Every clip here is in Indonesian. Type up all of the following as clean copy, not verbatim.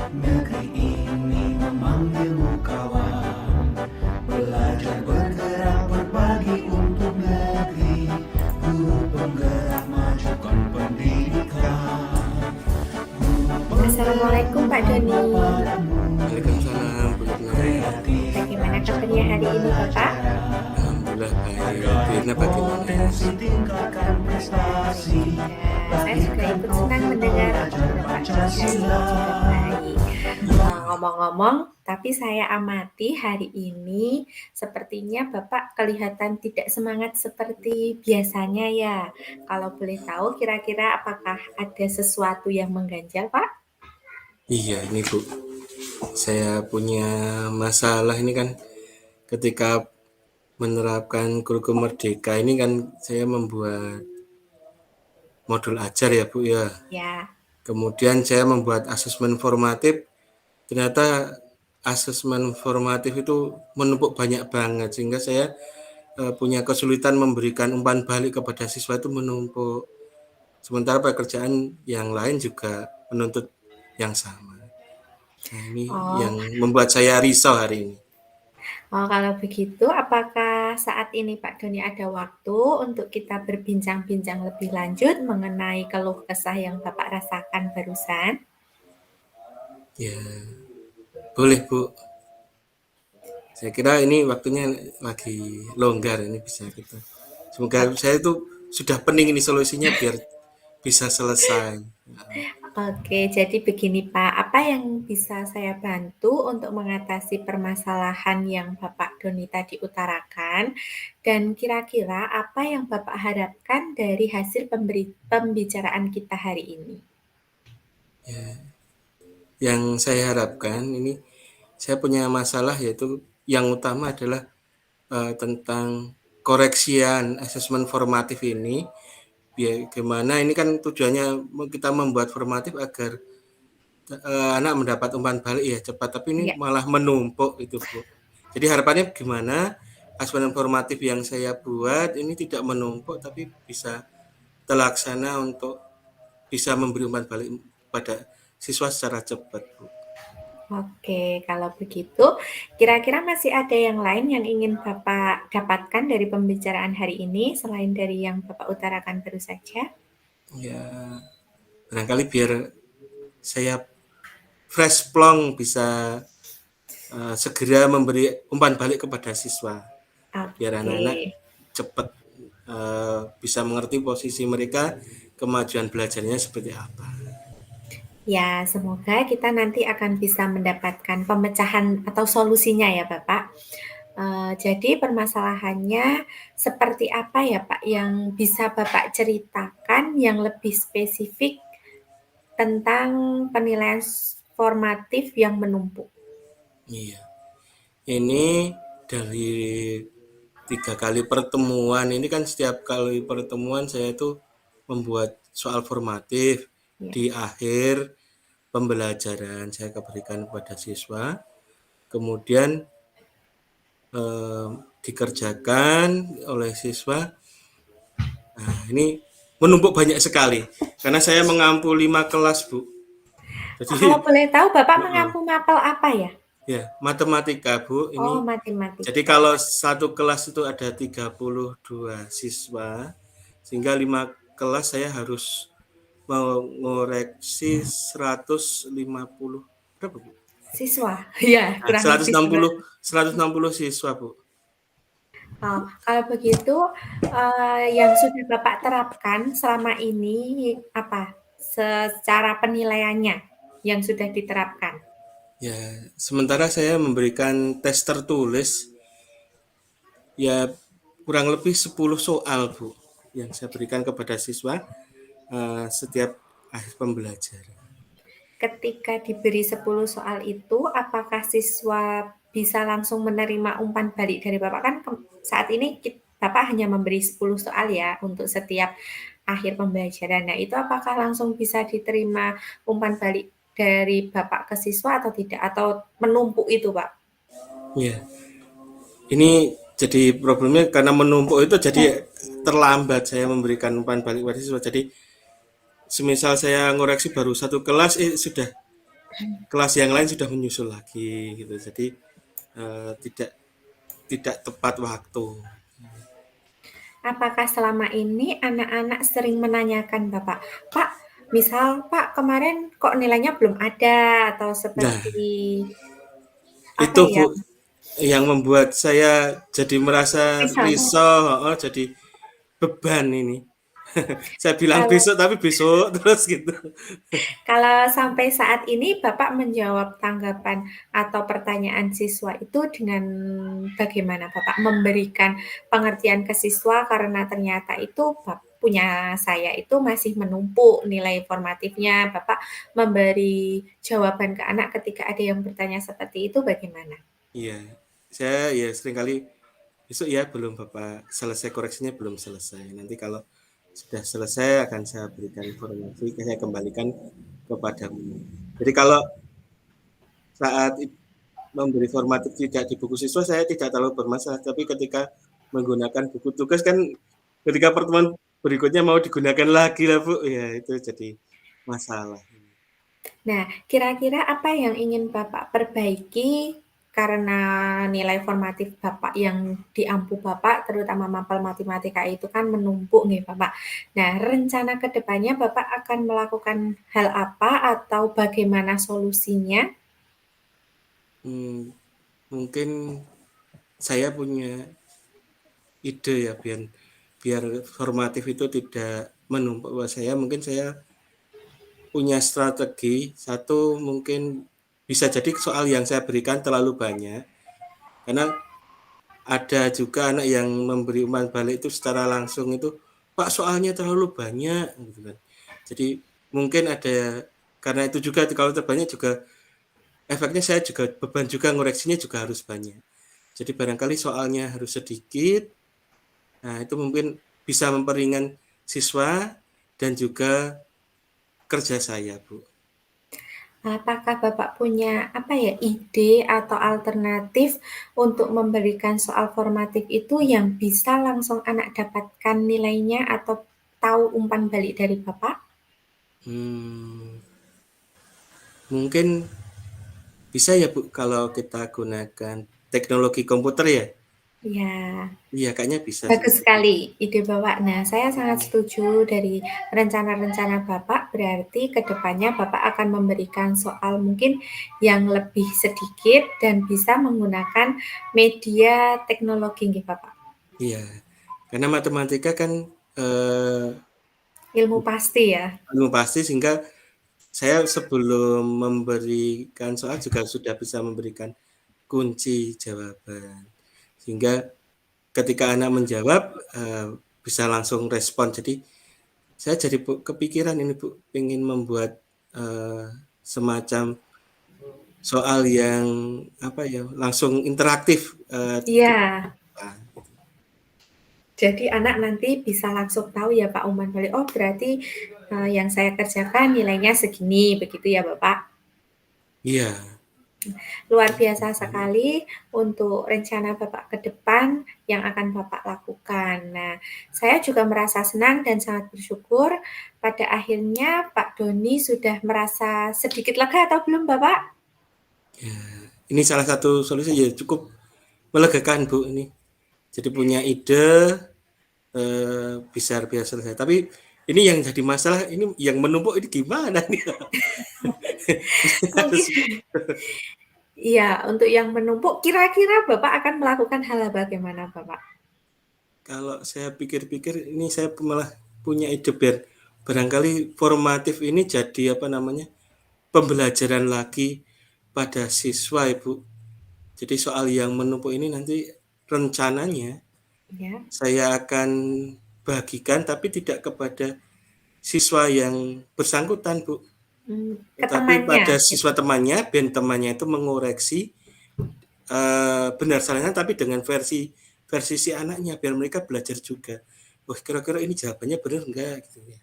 Negeri ini memanggilmu kawan, belajar bergerak berbagi untuk negeri, guru penggerak majukan pendidikan. Assalamualaikum Pak Doni. Waalaikumsalam Bu Irna. Bagaimana kabarnya hari ini Bapak? Alhamdulillah baik. Bu Irna bagaimana? Tingkatkan prestasi. Saya juga ikut senang mendengar apa Bapak di hari ini juga baik. Ngomong-ngomong, tapi saya amati hari ini sepertinya Bapak kelihatan tidak semangat seperti biasanya ya. Kalau boleh tahu kira-kira apakah ada sesuatu yang mengganjal Pak? Iya ini Bu, saya punya masalah ini kan ketika menerapkan kurikulum merdeka ini kan saya membuat modul ajar ya Bu ya. Ya. Kemudian saya membuat asesmen formatif, ternyata asesmen formatif itu menumpuk banyak banget sehingga saya punya kesulitan memberikan umpan balik kepada siswa itu menumpuk. Sementara pekerjaan yang lain juga menuntut yang sama. Nah, ini Oh, yang membuat saya risau hari ini. Oh, kalau begitu, apakah saat ini Pak Doni ada waktu untuk kita berbincang-bincang lebih lanjut mengenai keluh kesah yang Bapak rasakan barusan? Ya, boleh Bu. Saya kira ini waktunya lagi longgar, ini bisa kita. Semoga saya itu sudah pening ini solusinya biar bisa selesai. Oke, jadi begini Pak, apa yang bisa saya bantu untuk mengatasi permasalahan yang Bapak Doni tadi utarakan? Dan kira-kira apa yang Bapak harapkan dari hasil pembicaraan kita hari ini? Yang saya harapkan ini, saya punya masalah yaitu yang utama adalah tentang koreksian asesmen formatif ini. Bagaimana ini kan tujuannya kita membuat formatif agar anak mendapat umpan balik ya cepat, tapi ini Ya. malah menumpuk itu Bu. Jadi harapannya gimana asesmen formatif yang saya buat ini tidak menumpuk tapi bisa terlaksana untuk bisa memberi umpan balik pada siswa secara cepat Bu. Oke, kalau begitu, kira-kira masih ada yang lain yang ingin Bapak dapatkan dari pembicaraan hari ini selain dari yang Bapak utarakan baru saja? Ya barangkali biar saya fresh plong bisa segera memberi umpan balik kepada siswa biar Oke. anak-anak cepat bisa mengerti posisi mereka, kemajuan belajarnya seperti apa. Ya, semoga kita nanti akan bisa mendapatkan pemecahan atau solusinya ya, Bapak. Jadi permasalahannya seperti apa ya, Pak, yang bisa Bapak ceritakan yang lebih spesifik tentang penilaian formatif yang menumpuk? Iya, ini dari 3 kali pertemuan ini kan setiap kali pertemuan saya itu membuat soal formatif Ya. di akhir pembelajaran saya berikan kepada siswa, kemudian dikerjakan oleh siswa. Nah, ini menumpuk banyak sekali karena saya mengampu 5 kelas Bu. Kalau Jadi boleh tahu Bapak mengampu mapel apa ya? ya matematika Bu. Oh, Ini jadi matematika. kalau satu kelas itu ada 32 siswa, sehingga 5 kelas saya harus mengoreksi 150 berapa Bu? Siswa. Ya, Nah, kurang lebih 160 siswa Bu. Oh, kalau begitu, yang sudah Bapak terapkan selama ini apa secara penilaiannya yang sudah diterapkan? Ya, sementara saya memberikan tes tertulis ya kurang lebih 10 soal Bu yang saya berikan kepada siswa setiap akhir pembelajaran. Ketika diberi 10 soal itu, apakah siswa bisa langsung menerima umpan balik dari Bapak? Kan saat ini Bapak hanya memberi 10 soal ya untuk setiap akhir pembelajaran. Nah, itu apakah langsung bisa diterima umpan balik dari Bapak ke siswa atau tidak? Atau menumpuk itu, Pak? Ya, ini jadi problemnya karena menumpuk itu jadi terlambat saya memberikan umpan balik kepada siswa. Jadi semisal saya ngoreksi baru 1 kelas sudah kelas yang lain sudah menyusul lagi gitu. Jadi tidak tidak tepat waktu. Apakah selama ini anak-anak sering menanyakan Bapak, "Pak, misal Pak kemarin kok nilainya belum ada," atau Nah, seperti apa itu Bu ya, yang membuat saya jadi merasa risau. risau, heeh, jadi beban ini. Saya bilang Kalau besok tapi besok terus gitu. kalau sampai saat ini Bapak menjawab tanggapan atau pertanyaan siswa itu dengan bagaimana Bapak? Memberikan pengertian ke siswa karena ternyata itu punya saya itu masih menumpuk nilai formatifnya, Bapak memberi jawaban ke anak ketika ada yang bertanya seperti itu bagaimana? Iya, saya ya seringkali besok ya belum Bapak selesai koreksinya belum selesai. Nanti kalau sudah selesai akan saya berikan informasi, saya kembalikan kepadamu. Jadi kalau saat memberi formatif tidak di buku siswa saya tidak terlalu bermasalah, tapi ketika menggunakan buku tugas kan ketika pertemuan berikutnya mau digunakan lagi lah Bu, ya itu jadi masalah. Nah, kira-kira apa yang ingin Bapak perbaiki karena nilai formatif Bapak yang di ampu Bapak, terutama mapel matematika itu kan menumpuk nih Bapak. Nah, rencana ke depannya Bapak akan melakukan hal apa atau bagaimana solusinya? Mungkin saya punya ide ya biar biar formatif itu tidak menumpuk buat saya. Mungkin saya punya strategi satu mungkin bisa jadi soal yang saya berikan terlalu banyak karena ada juga anak yang memberi umpan balik itu secara langsung itu Pak soalnya terlalu banyak gitu kan. Jadi mungkin ada karena itu juga kalau terbanyak juga efeknya saya juga beban juga ngoreksinya juga harus banyak. Jadi barangkali soalnya harus sedikit. Nah, itu mungkin bisa memperingan siswa dan juga kerja saya, Bu. Apakah Bapak punya apa ya, ide atau alternatif untuk memberikan soal formatif itu yang bisa langsung anak dapatkan nilainya atau tahu umpan balik dari Bapak? Hmm, mungkin bisa ya, Bu, kalau kita gunakan teknologi komputer ya? Ya, Iya, kayaknya bisa bagus seperti itu. sekali ide Bapak. Nah, saya sangat setuju dari rencana-rencana Bapak, berarti ke depannya Bapak akan memberikan soal mungkin yang lebih sedikit dan bisa menggunakan media teknologi nggih, Bapak? Iya, karena matematika kan eh, Ilmu pasti ya? ilmu pasti sehingga saya sebelum memberikan soal juga sudah bisa memberikan kunci jawaban. Sehingga ketika anak menjawab bisa langsung respon. Jadi saya jadi kepikiran ini Bu, ingin membuat semacam soal yang apa ya langsung interaktif. Iya. Jadi anak nanti bisa langsung tahu ya Pak umpan balik, oh berarti yang saya kerjakan nilainya segini, begitu ya Bapak? Iya. Luar biasa sekali untuk rencana Bapak ke depan yang akan Bapak lakukan. Nah, saya juga merasa senang dan sangat bersyukur pada akhirnya Pak Doni sudah merasa sedikit lega atau belum Bapak? Ya. Ini salah satu solusi ya cukup melegakan Bu ini. Jadi punya ide bisa biar selesai. Tapi ini yang jadi masalah ini yang menumpuk ini gimana nih? Mungkin iya, untuk yang menumpuk kira-kira Bapak akan melakukan hal bagaimana Bapak? Kalau saya pikir-pikir ini saya malah punya ide biar barangkali formatif ini jadi apa namanya pembelajaran lagi pada siswa Ibu. Jadi soal yang menumpuk ini nanti rencananya Ya. saya akan bagikan tapi tidak kepada siswa yang bersangkutan Bu. Ke Tetapi temannya pada gitu. siswa temannya, dan temannya itu mengoreksi benar salahnya tapi dengan versi versi si anaknya biar mereka belajar juga. Wah kira-kira ini jawabannya benar enggak gitu ya.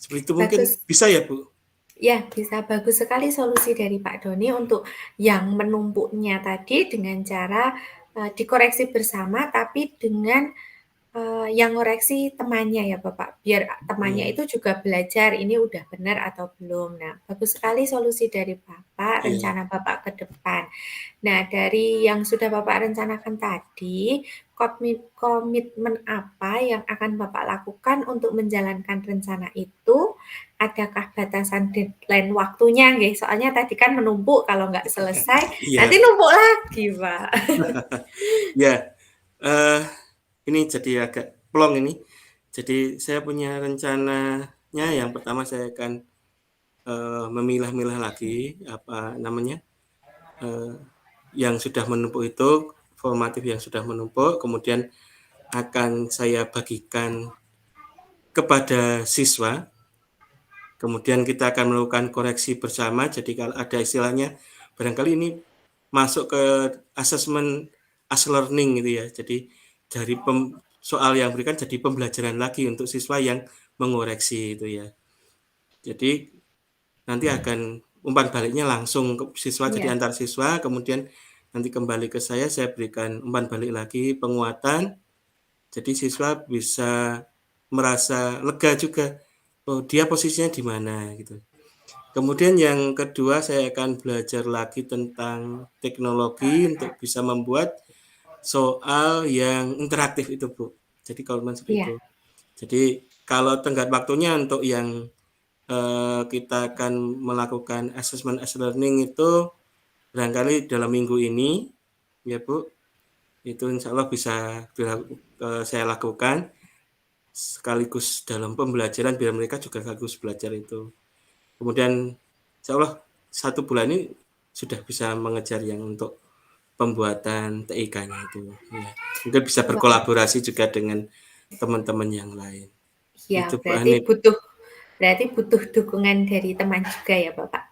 Seperti itu mungkin Bagus. bisa ya Bu? Ya, bisa bagus sekali solusi dari Pak Doni untuk yang menumpuknya tadi dengan cara dikoreksi bersama tapi dengan Yang ngoreksi temannya ya Bapak, biar temannya Iya, itu juga belajar ini udah benar atau belum. Nah, bagus sekali solusi dari Bapak, iya. rencana Bapak ke depan. Nah, dari yang sudah Bapak rencanakan tadi, komitmen apa yang akan Bapak lakukan untuk menjalankan rencana itu? Adakah batasan deadline waktunya nggih? Soalnya tadi kan menumpuk kalau nggak selesai, nanti Iya, numpuk lagi, Pak. ya. eh ini jadi agak plong ini. Jadi saya punya rencananya yang pertama saya akan memilah-milah lagi apa namanya eh, yang sudah menumpuk itu formatif yang sudah menumpuk, kemudian akan saya bagikan kepada siswa. Kemudian kita akan melakukan koreksi bersama. Jadi kalau ada istilahnya, barangkali ini masuk ke asesmen as learning gitu ya. Jadi dari soal yang berikan jadi pembelajaran lagi untuk siswa yang mengoreksi itu ya. Jadi nanti akan umpan baliknya langsung ke siswa, jadi Iya, antar siswa, kemudian nanti kembali ke saya berikan umpan balik lagi, penguatan, jadi siswa bisa merasa lega juga, oh dia posisinya di mana gitu. Kemudian yang kedua saya akan belajar lagi tentang teknologi untuk bisa membuat soal yang interaktif itu Bu. Jadi kalau seperti iya, itu. Jadi kalau tenggat waktunya untuk yang kita akan melakukan assessment as learning itu barangkali dalam minggu ini ya Bu, itu insya Allah bisa saya lakukan sekaligus dalam pembelajaran biar mereka juga sekaligus belajar itu. Kemudian insya Allah 1 bulan ini sudah bisa mengejar yang untuk pembuatan TIK-nya itu. Ya. Mungkin bisa wah, berkolaborasi juga dengan teman-teman yang lain. iya, Itu Bu berarti Hanif. butuh dukungan dari teman juga ya, Bapak?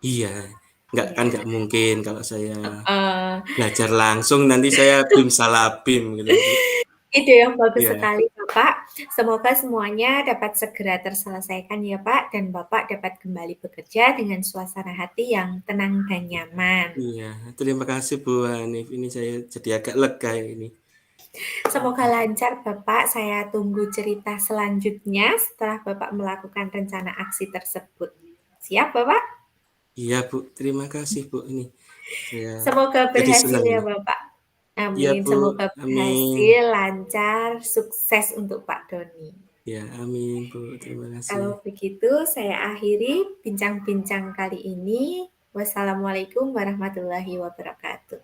Iya, nggak Iya, mungkin kalau saya heeh. belajar langsung nanti saya bim salah bim gitu Bu. Ide yang bagus Iya, sekali, Bapak. Semoga semuanya dapat segera terselesaikan ya, Pak, dan Bapak dapat kembali bekerja dengan suasana hati yang tenang dan nyaman. iya. Terima kasih Bu Hanif. Ini saya jadi agak lega ini. Semoga lancar, Bapak. Saya tunggu cerita selanjutnya setelah Bapak melakukan rencana aksi tersebut. Siap, Bapak? Iya Bu, terima kasih Bu ini. Saya Semoga jadi berhasil senang ya, ini. Bapak. Iya Amin. Bu, Semoga amin. berhasil, lancar, sukses untuk Pak Doni. Ya, amin Bu. Terima kasih. Kalau begitu, saya akhiri bincang-bincang kali ini. Wassalamualaikum warahmatullahi wabarakatuh.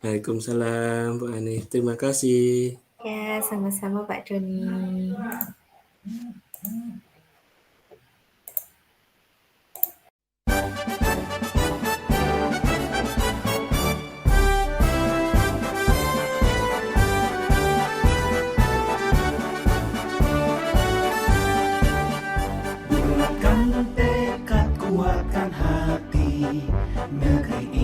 Waalaikumsalam Bu Hanif. Terima kasih. Ya, sama-sama Pak Doni. Bulatkan tekad, kuatkan hati, negeri